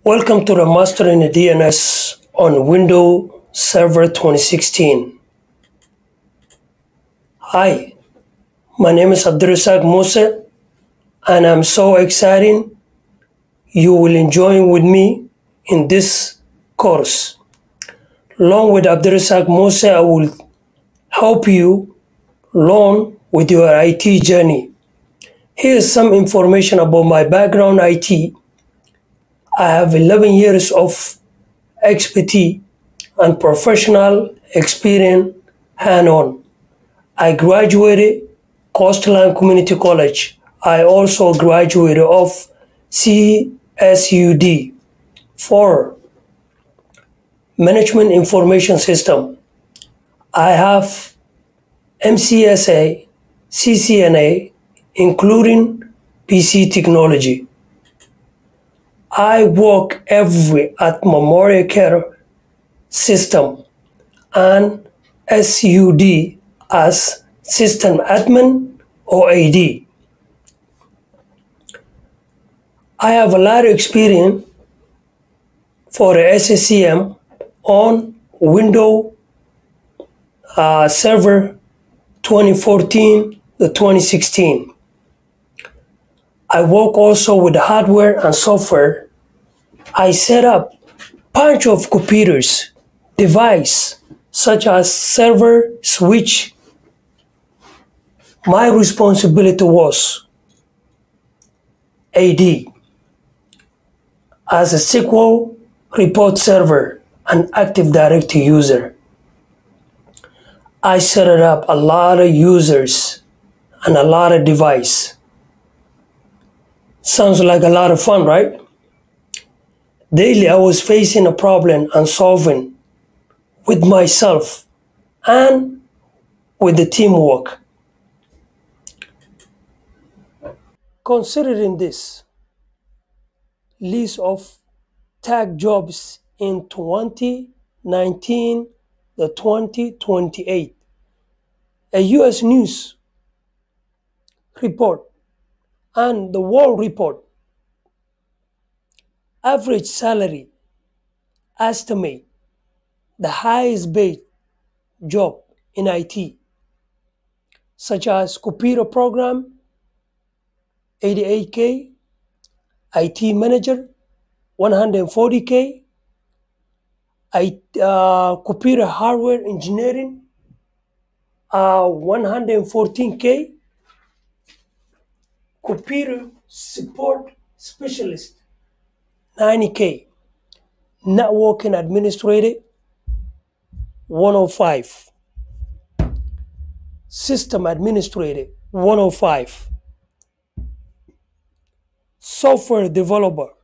Welcome to the Mastering the DNS on Windows Server 2016. Hi, my name is Abdurrazak Musa, and I'm so excited you will enjoy with me in this course. Along with Abdurrazak Musa, I will help you learn with your IT journey. Here's some information about my background IT. I have 11 years of expertise and professional experience hand-on. I graduated Coastline Community College. I also graduated of CSUD for Management Information System. I have MCSA, CCNA, including PC technology. I work at Memorial Care System and SUD as System Admin or AD. I have a lot of experience for the SCCM on Windows Server 2014 to 2016. I work also with hardware and software. I set up bunch of computers, device such as server, switch. My responsibility was AD as a SQL report server and Active Directory user. I set up a lot of users and a lot of device. Sounds like a lot of fun, right? Daily I was facing a problem and solving with myself and with the teamwork. Considering this list of tech jobs in 2019 to 2028, a US News report and the World Report average salary estimate the highest paid job in IT, such as computer program, 88K, IT manager, 140K, computer hardware engineering, 114K, computer support specialist, 90K, networking administrator, 105, system administrator, 105, software developers,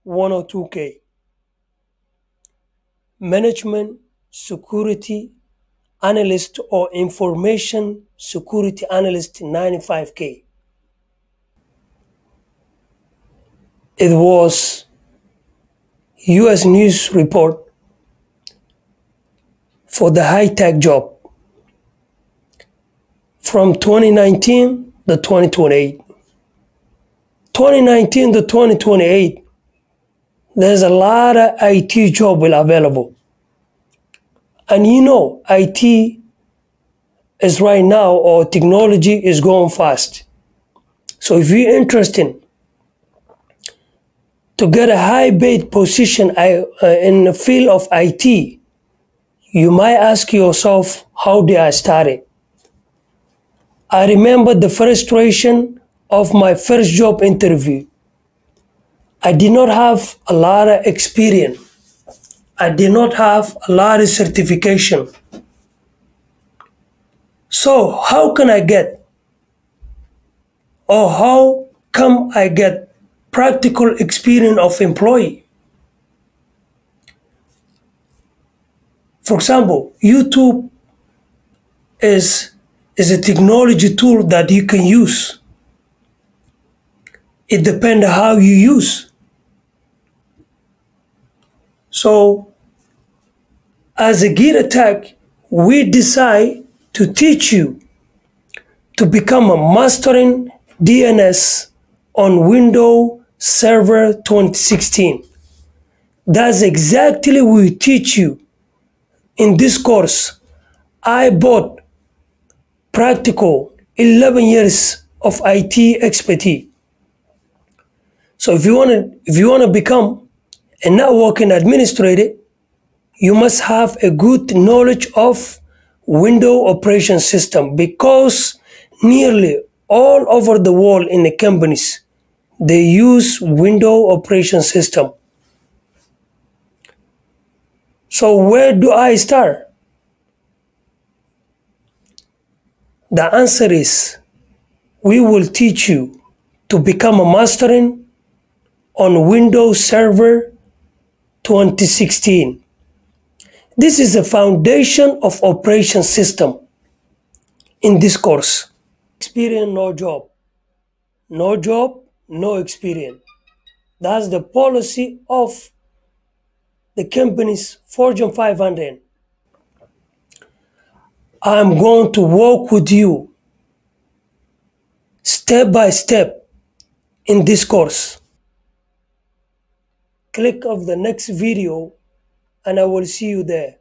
102K, management security analyst or information security analyst, 95K. It was US News report for the high-tech job from 2019 to 2028. 2019 to 2028, there's a lot of IT job available. And you know, IT is right now, or technology is going fast. So if you're interested to get a high-paid position in the field of IT, you might ask yourself, how did I start it? I remember the frustration of my first job interview. I did not have a lot of experience. I did not have a lot of certification. So how come I get practical experience of employee? For example, YouTube is a technology tool that you can use. It depends on how you use. So as a Gear Tech, we decide to teach you to become a mastering DNS on Windows Server 2016. That's exactly what we teach you in this course. I bought practical 11 years of IT expertise. So if you want to become a networking administrator, you must have a good knowledge of Windows operation system, because nearly all over the world in the companies they use Windows operation system. So where do I start? The answer is we will teach you to become a mastering on Windows Server 2016. This is the foundation of operation system in this course. Experience, no job. No job, no experience. That's the policy of the company's Fortune 500. I'm going to walk with you step by step in this course. Click on the next video and I will see you there.